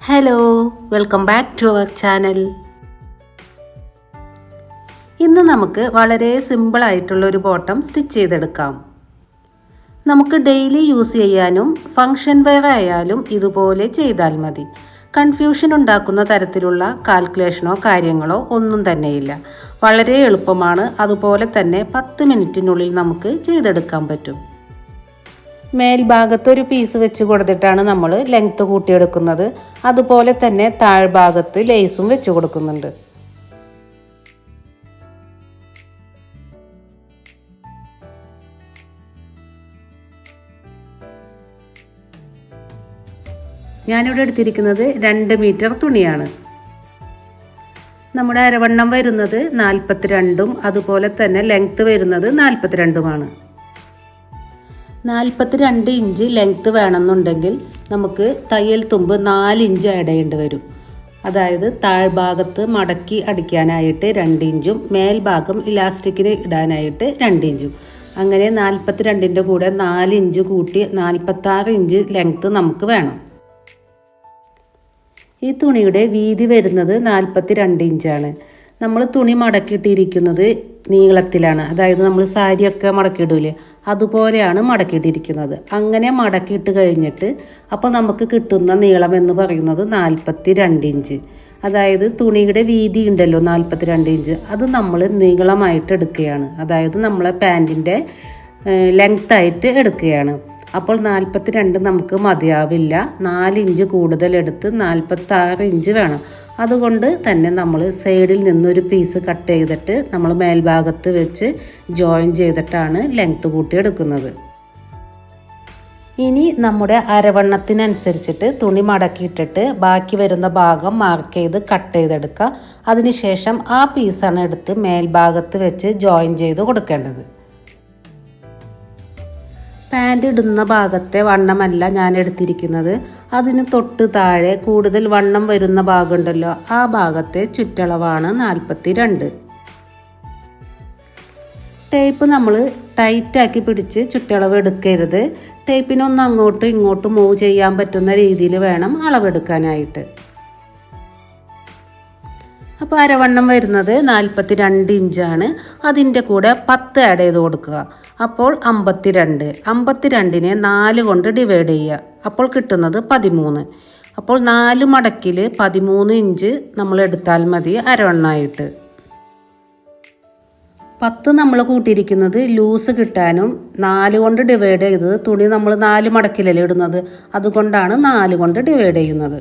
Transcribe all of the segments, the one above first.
Hello, welcome back to our channel. ഇന്ന് നമുക്ക് വളരെ സിമ്പിളായിട്ടുള്ളൊരു ബോട്ടം സ്റ്റിച്ച് ചെയ്തെടുക്കാം. നമുക്ക് ഡെയിലി യൂസ് ചെയ്യാനും ഫങ്ഷൻ വെയർ ആയാലും ഇതുപോലെ ചെയ്താൽ മതി. കൺഫ്യൂഷൻ ഉണ്ടാക്കുന്ന തരത്തിലുള്ള കാൽക്കുലേഷനോ കാര്യങ്ങളോ ഒന്നും തന്നെയില്ല. വളരെ എളുപ്പമാണ്. അതുപോലെ തന്നെ 10 മിനിറ്റിനുള്ളിൽ നമുക്ക് ചെയ്തെടുക്കാൻ പറ്റും. മേൽഭാഗത്ത് ഒരു പീസ് വെച്ച് കൊടുത്തിട്ടാണ് നമ്മൾ ലെങ്ത്ത് കൂട്ടിയെടുക്കുന്നത്. അതുപോലെ തന്നെ താഴ്ഭാഗത്ത് ലേസും വെച്ച് കൊടുക്കുന്നുണ്ട്. ഞാനിവിടെ എടുത്തിരിക്കുന്നത് 2 മീറ്റർ തുണിയാണ്. നമ്മുടെ അരവണ്ണം വരുന്നത് 42ഉം അതുപോലെ തന്നെ ലെങ്ത്ത് വരുന്നത് 42ഉമാണ്. 42 ഇഞ്ച് ലെങ്ത്ത് വേണമെന്നുണ്ടെങ്കിൽ നമുക്ക് തയ്യൽ തുമ്പ് 4 ഇഞ്ച് ആഡ് ചെയ്യേണ്ടി വരും. അതായത് താഴ്ഭാഗത്ത് മടക്കി അടിക്കാനായിട്ട് 2 ഇഞ്ചും മേൽഭാഗം ഇലാസ്റ്റിക്കിന് ഇടാനായിട്ട് 2 ഇഞ്ചും. അങ്ങനെ 42ൻ്റെ കൂടെ 4 ഇഞ്ച് കൂട്ടി 46 ഇഞ്ച് ലെങ്ത്ത് നമുക്ക് വേണം. ഈ തുണിയുടെ വീതി വരുന്നത് 42 ഇഞ്ചാണ്. നമ്മൾ തുണി മടക്കിയിട്ടിരിക്കുന്നത് നീളത്തിലാണ്. അതായത് നമ്മൾ സാരിയൊക്കെ മടക്കിയിടൂലേ, അതുപോലെയാണ് മടക്കിയിട്ടിരിക്കുന്നത്. അങ്ങനെ മടക്കിയിട്ട് കഴിഞ്ഞിട്ട് അപ്പോൾ നമുക്ക് കിട്ടുന്ന നീളം എന്ന് പറയുന്നത് 42 ഇഞ്ച്. അതായത് തുണിയുടെ വീതി ഉണ്ടല്ലോ 42 ഇഞ്ച്, അത് നമ്മൾ നീളമായിട്ട് എടുക്കുകയാണ്. അതായത് നമ്മളെ പാൻറ്റിൻ്റെ ലെങ്ത്തായിട്ട് എടുക്കുകയാണ്. അപ്പോൾ 42 നമുക്ക് മതിയാവില്ല. 4 ഇഞ്ച് കൂടുതൽ എടുത്ത് 46 ഇഞ്ച് വേണം. അതുകൊണ്ട് തന്നെ നമ്മൾ സൈഡിൽ നിന്നൊരു പീസ് കട്ട് ചെയ്തിട്ട് നമ്മൾ മേൽഭാഗത്ത് വെച്ച് ജോയിൻ ചെയ്തിട്ടാണ് ലെങ്ത്ത് കൂട്ടിയെടുക്കുന്നത്. ഇനി നമ്മുടെ അരവണ്ണത്തിനനുസരിച്ചിട്ട് തുണി മടക്കിയിട്ടിട്ട് ബാക്കി വരുന്ന ഭാഗം മാർക്ക് ചെയ്ത് കട്ട് ചെയ്തെടുക്കുക. അതിനുശേഷം ആ പീസാണ് എടുത്ത് മേൽഭാഗത്ത് വെച്ച് ജോയിൻ ചെയ്ത് കൊടുക്കേണ്ടത്. പാൻറ് ഇടുന്ന ഭാഗത്തെ വണ്ണമല്ല ഞാൻ എടുത്തിരിക്കുന്നത്. അതിന് തൊട്ട് താഴെ കൂടുതൽ വണ്ണം വരുന്ന ഭാഗമുണ്ടല്ലോ, ആ ഭാഗത്തെ ചുറ്റളവാണ് 42. ടേപ്പ് നമ്മൾ ടൈറ്റാക്കി പിടിച്ച് ചുറ്റളവ് എടുക്കരുത്. ടേപ്പിനൊന്ന് അങ്ങോട്ടും ഇങ്ങോട്ടും മൂവ് ചെയ്യാൻ പറ്റുന്ന രീതിയിൽ വേണം അളവെടുക്കാനായിട്ട്. അപ്പോൾ അരവണ്ണം വരുന്നത് 42 ഇഞ്ചാണ്. അതിൻ്റെ കൂടെ 10 ആഡ് ചെയ്ത് കൊടുക്കുക. അപ്പോൾ 52. 52നെ 4 കൊണ്ട് ഡിവൈഡ് ചെയ്യുക. അപ്പോൾ കിട്ടുന്നത് 13. അപ്പോൾ 4 മടക്കിൽ 13 ഇഞ്ച് നമ്മൾ എടുത്താൽ മതി അരവണ്ണമായിട്ട്. 10 നമ്മൾ കൂട്ടിയിരിക്കുന്നത് ലൂസ് കിട്ടാനും 4 കൊണ്ട് ഡിവൈഡ് ചെയ്തത് തുണി നമ്മൾ 4 മടക്കിലല്ലേ ഇടുന്നത്, അതുകൊണ്ടാണ് 4 കൊണ്ട് ഡിവൈഡ് ചെയ്യുന്നത്.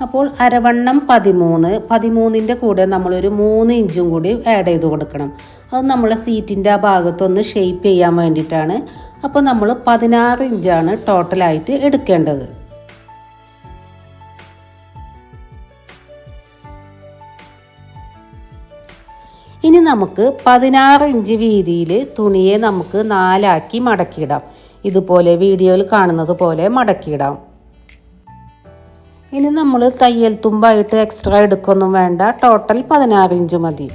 അപ്പോൾ അരവണ്ണം 13. 13ൻ്റെ കൂടെ നമ്മളൊരു 3 ഇഞ്ചും കൂടി ആഡ് ചെയ്ത് കൊടുക്കണം. അത് നമ്മളെ സീറ്റിൻ്റെ ആ ഭാഗത്തൊന്ന് ഷേപ്പ് ചെയ്യാൻ വേണ്ടിയിട്ടാണ്. അപ്പോൾ നമ്മൾ 16 ഇഞ്ചാണ് ടോട്ടലായിട്ട് എടുക്കേണ്ടത്. ഇനി നമുക്ക് 16 ഇഞ്ച് വീതിയിൽ തുണിയെ നമുക്ക് 4 ആക്കി മടക്കിയിടാം. ഇതുപോലെ വീഡിയോയിൽ കാണുന്നത് പോലെ മടക്കിയിടാം. ഇനി നമ്മൾ തയ്യൽ തുമ്പായിട്ട് എക്സ്ട്രാ എടുക്കൊന്നും വേണ്ട. ടോട്ടൽ 16 ഇഞ്ച് മതി.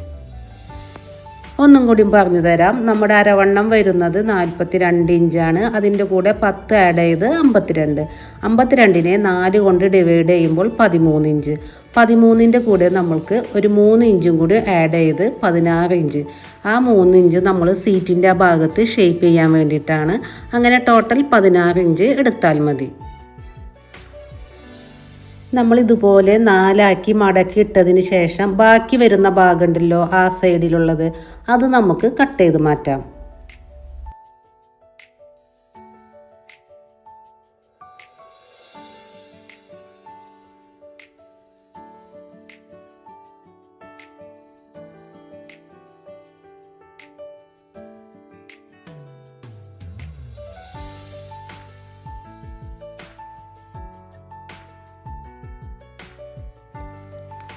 ഒന്നും കൂടി പറഞ്ഞു തരാം. നമ്മുടെ അരവണ്ണം വരുന്നത് 42 ഇഞ്ചാണ്. അതിൻ്റെ കൂടെ 10 ആഡ് ചെയ്ത് 52. 52നെ 4 കൊണ്ട് ഡിവൈഡ് ചെയ്യുമ്പോൾ 13 ഇഞ്ച്. 13ൻ്റെ കൂടെ നമ്മൾക്ക് ഒരു 3 ഇഞ്ചും കൂടി ആഡ് ചെയ്ത് 16 ഇഞ്ച്. ആ 3 ഇഞ്ച് നമ്മൾ സീറ്റിൻ്റെ ആ ഭാഗത്ത് ഷേപ്പ് ചെയ്യാൻ വേണ്ടിയിട്ടാണ്. അങ്ങനെ ടോട്ടൽ 16 ഇഞ്ച് എടുത്താൽ മതി. നമ്മളിതുപോലെ 4 ആക്കി മടക്കി ഇട്ടതിന് ശേഷം ബാക്കി വരുന്ന ഭാഗമുണ്ടല്ലോ ആ സൈഡിലുള്ളത്, അത് നമുക്ക് കട്ട് ചെയ്ത് മാറ്റാം.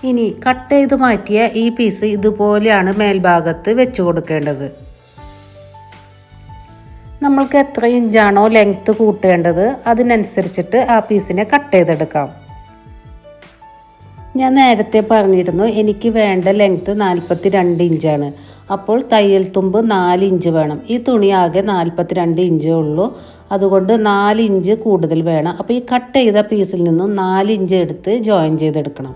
ഇനി കട്ട് ചെയ്ത് മാറ്റിയ ഈ പീസ് ഇതുപോലെയാണ് മേൽഭാഗത്ത് വെച്ച് കൊടുക്കേണ്ടത്. നമ്മൾക്ക് എത്ര ഇഞ്ചാണോ ലെങ്ത്ത് കൂട്ടേണ്ടത് അതിനനുസരിച്ചിട്ട് ആ പീസിനെ കട്ട് ചെയ്തെടുക്കാം. ഞാൻ നേരത്തെ പറഞ്ഞിരുന്നു എനിക്ക് വേണ്ട ലെങ്ത്ത് 42 ഇഞ്ചാണ്. അപ്പോൾ തയ്യൽ തുമ്പ് 4 ഇഞ്ച് വേണം. ഈ തുണി ആകെ 42 ഇഞ്ചേ ഉള്ളൂ. അതുകൊണ്ട് 4 ഇഞ്ച് കൂടുതൽ വേണം. അപ്പോൾ ഈ കട്ട് ചെയ്ത പീസിൽ നിന്നും 4 ഇഞ്ച് എടുത്ത് ജോയിൻ ചെയ്തെടുക്കണം.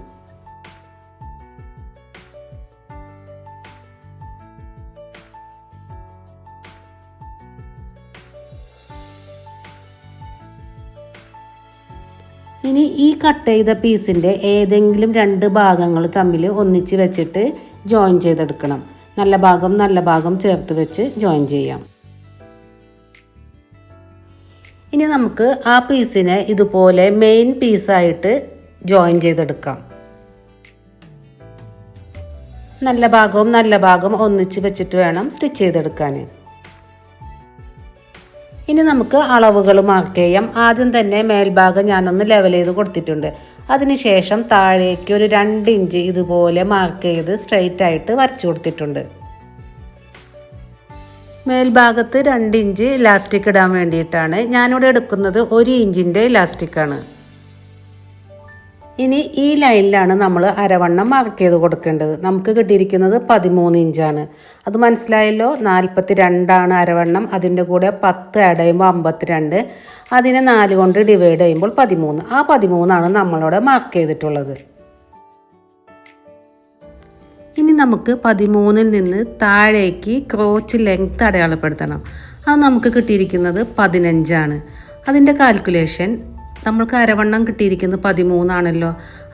ഇനി ഈ കട്ട് ചെയ്ത പീസിൻ്റെ ഏതെങ്കിലും 2 ഭാഗങ്ങൾ തമ്മിൽ ഒന്നിച്ച് വെച്ചിട്ട് ജോയിൻ ചെയ്തെടുക്കണം. നല്ല ഭാഗം ചേർത്ത് വെച്ച് ജോയിൻ ചെയ്യാം. ഇനി നമുക്ക് ആ പീസിനെ ഇതുപോലെ മെയിൻ പീസായിട്ട് ജോയിൻ ചെയ്തെടുക്കാം. നല്ല ഭാഗം ഒന്നിച്ച് വെച്ചിട്ട് വേണം സ്റ്റിച്ച് ചെയ്തെടുക്കാൻ. ഇനി നമുക്ക് അളവുകൾ മാർക്ക് ചെയ്യാം. ആദ്യം തന്നെ മേൽഭാഗം ഞാനൊന്ന് ലെവൽ ചെയ്ത് കൊടുത്തിട്ടുണ്ട്. അതിനുശേഷം താഴേക്ക് ഒരു 2 ഇഞ്ച് ഇതുപോലെ മാർക്ക് ചെയ്ത് സ്ട്രെയിറ്റ് ആയിട്ട് വരച്ചു കൊടുത്തിട്ടുണ്ട്. മേൽഭാഗത്ത് 2 ഇഞ്ച് ഇലാസ്റ്റിക് ഇടാൻ വേണ്ടിയിട്ടാണ്. ഞാനിവിടെ എടുക്കുന്നത് 1 ഇഞ്ചിൻ്റെ ഇലാസ്റ്റിക്കാണ്. ഇനി ഈ ലൈനിലാണ് നമ്മൾ അരവണ്ണം മാർക്ക് ചെയ്ത് കൊടുക്കേണ്ടത്. നമുക്ക് കിട്ടിയിരിക്കുന്നത് 13 ഇഞ്ചാണ്. അത് മനസ്സിലായല്ലോ. 42 അരവണ്ണം. അതിൻ്റെ കൂടെ 10 ആഡ് ചെയ്യുമ്പോൾ 52. അതിനെ 4 കൊണ്ട് ഡിവൈഡ് ചെയ്യുമ്പോൾ 13. ആ 13 നമ്മളിവിടെ മാർക്ക് ചെയ്തിട്ടുള്ളത്. ഇനി നമുക്ക് 13-ൽ നിന്ന് താഴേക്ക് ക്രോച്ച് ലെങ്ത് അടയാളപ്പെടുത്തണം. അത് നമുക്ക് കിട്ടിയിരിക്കുന്നത് 15 അതിൻ്റെ കാൽക്കുലേഷൻ നമ്മൾക്ക് അരവണ്ണം കിട്ടിയിരിക്കുന്നത് 13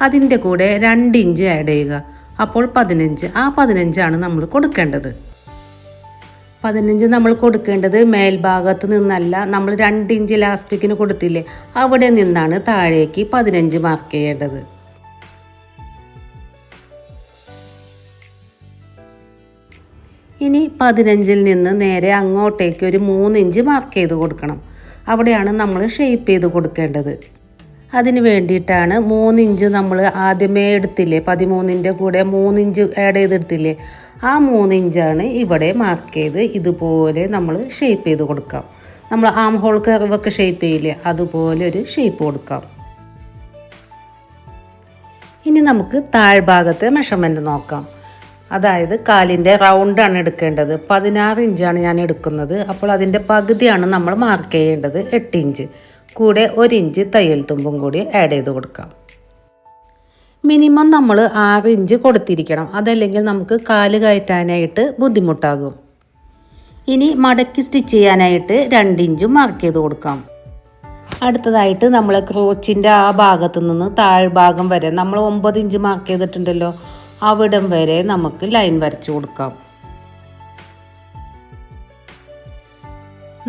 അതിൻ്റെ കൂടെ 2 ഇഞ്ച് ആഡ് ചെയ്യുക. അപ്പോൾ 15. ആ 15 നമ്മൾ കൊടുക്കേണ്ടത്. 15 നമ്മൾ കൊടുക്കേണ്ടത് മേൽഭാഗത്ത് നിന്നല്ല. നമ്മൾ 2 ഇഞ്ച് ഇലാസ്റ്റിക്കിന് കൊടുത്തില്ലേ, അവിടെ നിന്നാണ് താഴേക്ക് 15 മാർക്ക് ചെയ്യേണ്ടത്. ഇനി 15-ൽ നിന്ന് നേരെ അങ്ങോട്ടേക്ക് ഒരു 3 ഇഞ്ച് മാർക്ക് ചെയ്ത് കൊടുക്കണം. അവിടെയാണ് നമ്മൾ ഷേപ്പ് ചെയ്ത് കൊടുക്കേണ്ടത്. അതിന് വേണ്ടിയിട്ടാണ് 3 ഇഞ്ച് നമ്മൾ ആദ്യമേ എടുത്തില്ലേ, 13-ൻ്റെ കൂടെ 3 ഇഞ്ച് ആഡ് ചെയ്തെടുത്തില്ലേ, ആ 3 ഇഞ്ചാണ് ഇവിടെ മാർക്ക് ചെയ്ത് ഇതുപോലെ നമ്മൾ ഷേപ്പ് ചെയ്ത് കൊടുക്കാം. നമ്മൾ ആം ഹോൾ കർവൊക്കെ ഷേപ്പ് ചെയ്യില്ലേ, അതുപോലെ ഒരു ഷേപ്പ് കൊടുക്കാം. ഇനി നമുക്ക് താഴ്ഭാഗത്തെ മെഷർമെൻറ്റ് നോക്കാം. അതായത് കാലിൻ്റെ റൗണ്ടാണ് എടുക്കേണ്ടത്. 16 ഇഞ്ചാണ് ഞാൻ എടുക്കുന്നത്. അപ്പോൾ അതിൻ്റെ പകുതിയാണ് നമ്മൾ മാർക്ക് ചെയ്യേണ്ടത്, 8 ഇഞ്ച്. കൂടെ 1 ഇഞ്ച് തയ്യൽ തുമ്പും കൂടി ആഡ് ചെയ്ത് കൊടുക്കാം. മിനിമം നമ്മൾ 6 ഇഞ്ച് കൊടുത്തിരിക്കണം. അതല്ലെങ്കിൽ നമുക്ക് കാല് കയറ്റാനായിട്ട് ബുദ്ധിമുട്ടാകും. ഇനി മടക്കി സ്റ്റിച്ച് ചെയ്യാനായിട്ട് 2 ഇഞ്ചും മാർക്ക് ചെയ്ത് കൊടുക്കാം. അടുത്തതായിട്ട് നമ്മൾ ക്രോച്ചിൻ്റെ ആ ഭാഗത്തു നിന്ന് താഴ്ഭാഗം വരെ നമ്മൾ 9 ഇഞ്ച് മാർക്ക് ചെയ്തിട്ടുണ്ടല്ലോ, അവിടം വരെ നമുക്ക് ലൈൻ വരച്ചു കൊടുക്കാം.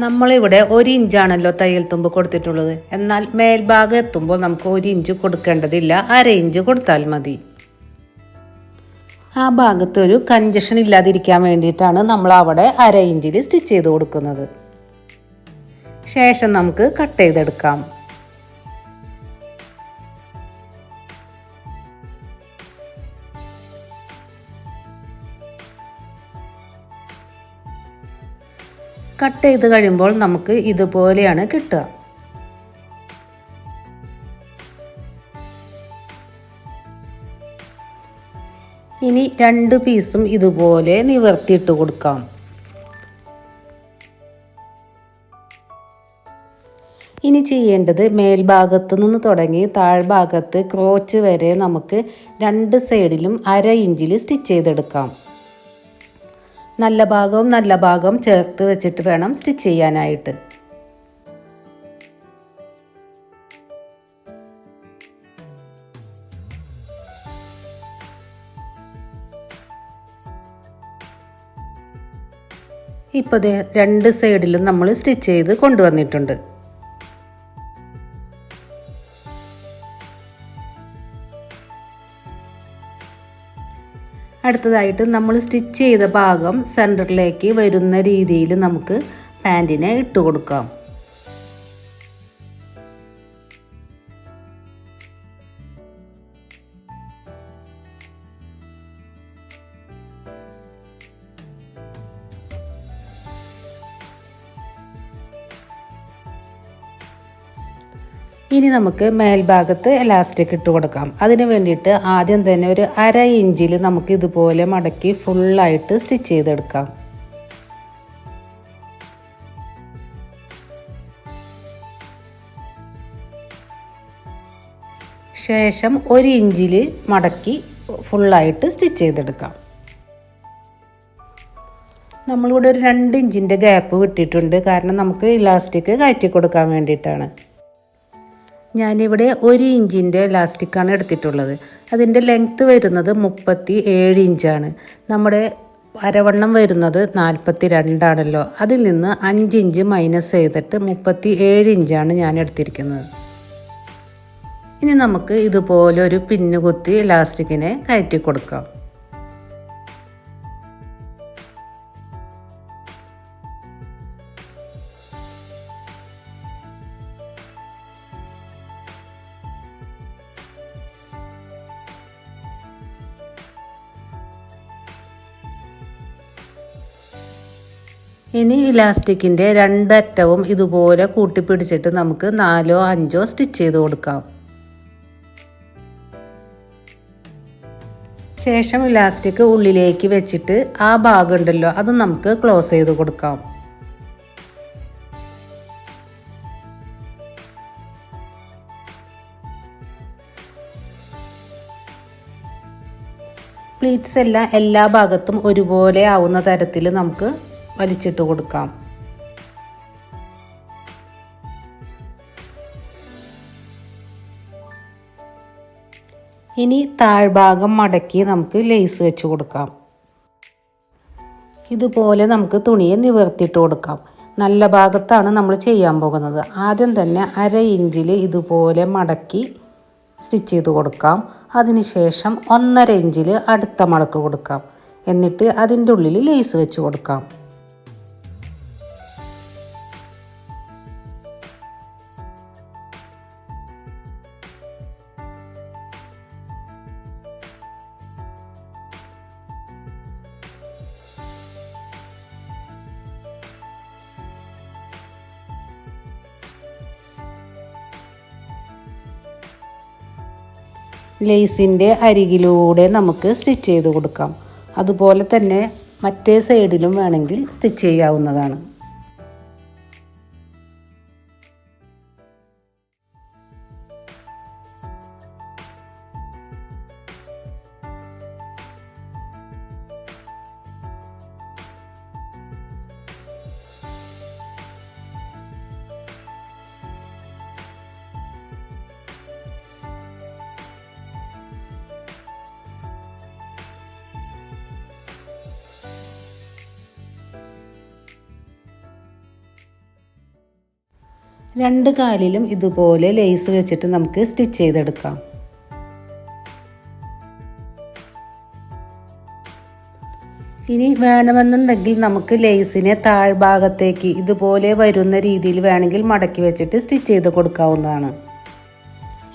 നമ്മളിവിടെ 1 ഇഞ്ചാണല്ലോ തയ്യൽ തുമ്പ് കൊടുത്തിട്ടുള്ളത്. എന്നാൽ മേൽഭാഗം എത്തുമ്പോൾ നമുക്ക് 1 ഇഞ്ച് കൊടുക്കേണ്ടതില്ല, 1/2 ഇഞ്ച് കൊടുത്താൽ മതി. ആ ഭാഗത്തൊരു കഞ്ചഷൻ ഇല്ലാതിരിക്കാൻ വേണ്ടിയിട്ടാണ് നമ്മൾ അവിടെ 1/2 ഇഞ്ചിൽ സ്റ്റിച്ച് ചെയ്ത് കൊടുക്കുന്നത്. ശേഷം നമുക്ക് കട്ട് ചെയ്തെടുക്കാം. കട്ട് ചെയ്ത് കഴിയുമ്പോൾ നമുക്ക് ഇതുപോലെയാണ് കിട്ടുക. ഇനി 2 പീസും ഇതുപോലെ നിവർത്തിയിട്ട് കൊടുക്കാം. ഇനി ചെയ്യേണ്ടത് മേൽഭാഗത്ത് നിന്ന് തുടങ്ങി താഴ്ഭാഗത്ത് ക്രോച്ച് വരെ നമുക്ക് 2 സൈഡിലും 1/2 ഇഞ്ചിൽ സ്റ്റിച്ച് ചെയ്തെടുക്കാം. നല്ല ഭാഗം ചേർത്ത് വെച്ചിട്ട് വേണം സ്റ്റിച്ച് ചെയ്യാനായിട്ട്. ഇപ്പോൾ 2 സൈഡിലും നമ്മൾ സ്റ്റിച്ച് ചെയ്ത് കൊണ്ടുവന്നിട്ടുണ്ട്. അടുത്തതായിട്ട് നമ്മൾ സ്റ്റിച്ച് ചെയ്ത ഭാഗം സെൻറ്ററിലേക്ക് വരുന്ന രീതിയിൽ നമുക്ക് പാൻറ്റിനെ ഇട്ട് കൊടുക്കാം. ഇനി നമുക്ക് മേൽഭാഗത്ത് എലാസ്റ്റിക് ഇട്ട് കൊടുക്കാം. അതിന് വേണ്ടിയിട്ട് ആദ്യം തന്നെ ഒരു 1/2 ഇഞ്ചിൽ നമുക്ക് ഇതുപോലെ മടക്കി ഫുള്ളായിട്ട് സ്റ്റിച്ച് ചെയ്തെടുക്കാം. ശേഷം 1 ഇഞ്ചിൽ മടക്കി ഫുള്ളായിട്ട് സ്റ്റിച്ച് ചെയ്തെടുക്കാം. നമ്മളിവിടെ ഒരു 2 ഇഞ്ചിൻ്റെ ഗ്യാപ്പ് വിട്ടിട്ടുണ്ട്. കാരണം നമുക്ക് ഇലാസ്റ്റിക് കയറ്റി കൊടുക്കാൻ വേണ്ടിയിട്ടാണ്. ഞാനിവിടെ 1 ഇഞ്ചിൻ്റെ ഇലാസ്റ്റിക്കാണ് എടുത്തിട്ടുള്ളത്. അതിൻ്റെ ലെങ്ത്ത് വരുന്നത് 37 ഇഞ്ചാണ്. നമ്മുടെ അരവണ്ണം വരുന്നത് 42 ആണല്ലോ. അതിൽ നിന്ന് 5 ഇഞ്ച് മൈനസ് ചെയ്തിട്ട് 37 ഇഞ്ചാണ് ഞാൻ എടുത്തിരിക്കുന്നത്. ഇനി നമുക്ക് ഇതുപോലെ ഒരു പിന്ന് കുത്തി ഇലാസ്റ്റിക്കിനെ കയറ്റി കൊടുക്കാം. ഇനി ഇലാസ്റ്റിക്കിൻ്റെ 2 അറ്റവും ഇതുപോലെ കൂട്ടിപ്പിടിച്ചിട്ട് നമുക്ക് 4ഓ 5ഓ സ്റ്റിച്ച് ചെയ്ത് കൊടുക്കാം. ശേഷം ഇലാസ്റ്റിക് ഉള്ളിലേക്ക് വെച്ചിട്ട് ആ ഭാഗം ഉണ്ടല്ലോ അത് നമുക്ക് ക്ലോസ് ചെയ്ത് കൊടുക്കാം. പ്ലീറ്റ്സ് എല്ലാം എല്ലാ ഭാഗത്തും ഒരുപോലെ ആവുന്ന തരത്തിൽ നമുക്ക് വലിച്ചിട്ട് കൊടുക്കാം. ഇനി താഴ്ഭാഗം മടക്കി നമുക്ക് ലേസ് വെച്ച് കൊടുക്കാം. ഇതുപോലെ നമുക്ക് തുണിയെ നിവർത്തിയിട്ട് കൊടുക്കാം. നല്ല ഭാഗത്താണ് നമ്മൾ ചെയ്യാൻ പോകുന്നത്. ആദ്യം തന്നെ 1/2 ഇഞ്ചിൽ ഇതുപോലെ മടക്കി സ്റ്റിച്ച് ചെയ്ത് കൊടുക്കാം. അതിനുശേഷം 1/2 ഇഞ്ചിൽ അടുത്ത മടക്ക് കൊടുക്കാം. എന്നിട്ട് അതിൻ്റെ ഉള്ളിൽ ലേസ് വെച്ച് കൊടുക്കാം. ലേസിൻ്റെ അരികിലൂടെ നമുക്ക് സ്റ്റിച്ച് ചെയ്ത് കൊടുക്കാം. അതുപോലെ തന്നെ മറ്റേ സൈഡിലും വേണമെങ്കിൽ സ്റ്റിച്ച് ചെയ്യാവുന്നതാണ്. രണ്ട് കാലിലും ഇതുപോലെ ലേസ് വെച്ചിട്ട് നമുക്ക് സ്റ്റിച്ച് ചെയ്തെടുക്കാം. ഇനി വേണമെന്നുണ്ടെങ്കിൽ നമുക്ക് ലേസിനെ താഴ്ഭാഗത്തേക്ക് ഇതുപോലെ വരുന്ന രീതിയിൽ വേണമെങ്കിൽ മടക്കി വെച്ചിട്ട് സ്റ്റിച്ച് ചെയ്ത് കൊടുക്കാവുന്നതാണ്.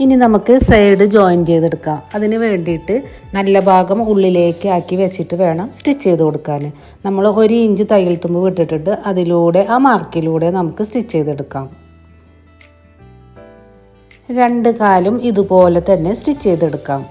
ഇനി നമുക്ക് സൈഡ് ജോയിൻ ചെയ്തെടുക്കാം. അതിന് വേണ്ടിയിട്ട് നല്ല ഭാഗം ഉള്ളിലേക്ക് ആക്കി വെച്ചിട്ട് വേണം സ്റ്റിച്ച് ചെയ്ത് കൊടുക്കാൻ. നമ്മൾ 1 ഇഞ്ച് തയ്യൽ തുമ്പ് വിട്ടിട്ടുണ്ട്. അതിലൂടെ ആ മാർക്കിലൂടെ നമുക്ക് സ്റ്റിച്ച് ചെയ്തെടുക്കാം. 2 കാലും ഇതുപോലെ തന്നെ സ്റ്റിച്ച് ചെയ്തെടുക്കാം.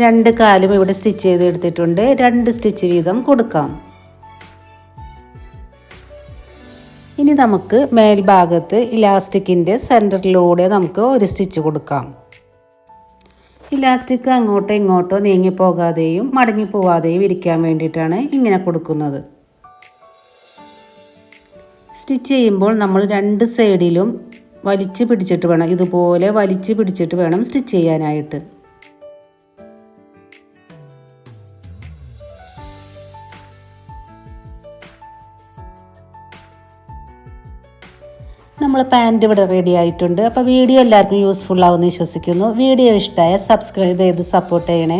രണ്ട് കാലും ഇവിടെ സ്റ്റിച്ച് ചെയ്തെടുത്തിട്ടുണ്ട്. 2 സ്റ്റിച്ച് വീതം കൊടുക്കാം. ഇനി നമുക്ക് മേൽഭാഗത്ത് ഇലാസ്റ്റിക്കിൻ്റെ സെൻറ്ററിലൂടെ നമുക്ക് ഒരു സ്റ്റിച്ച് കൊടുക്കാം. ഇലാസ്റ്റിക് അങ്ങോട്ടോ ഇങ്ങോട്ടോ നീങ്ങിപ്പോകാതെയും മടങ്ങിപ്പോവാതെയും ഇരിക്കാൻ വേണ്ടിയിട്ടാണ് ഇങ്ങനെ കൊടുക്കുന്നത്. സ്റ്റിച്ച് ചെയ്യുമ്പോൾ നമ്മൾ 2 സൈഡിലും വലിച്ചു പിടിച്ചിട്ട് വേണം, ഇതുപോലെ വലിച്ചു പിടിച്ചിട്ട് വേണം സ്റ്റിച്ച് ചെയ്യാനായിട്ട്. നമ്മൾ പാൻറ് ഇവിടെ റെഡി ആയിട്ടുണ്ട്. അപ്പോൾ വീഡിയോ എല്ലാവർക്കും യൂസ്ഫുൾ ആവുമെന്ന് വിശ്വസിക്കുന്നു. വീഡിയോ ഇഷ്ടമായ സബ്സ്ക്രൈബ് ചെയ്ത് സപ്പോർട്ട് ചെയ്യണേ.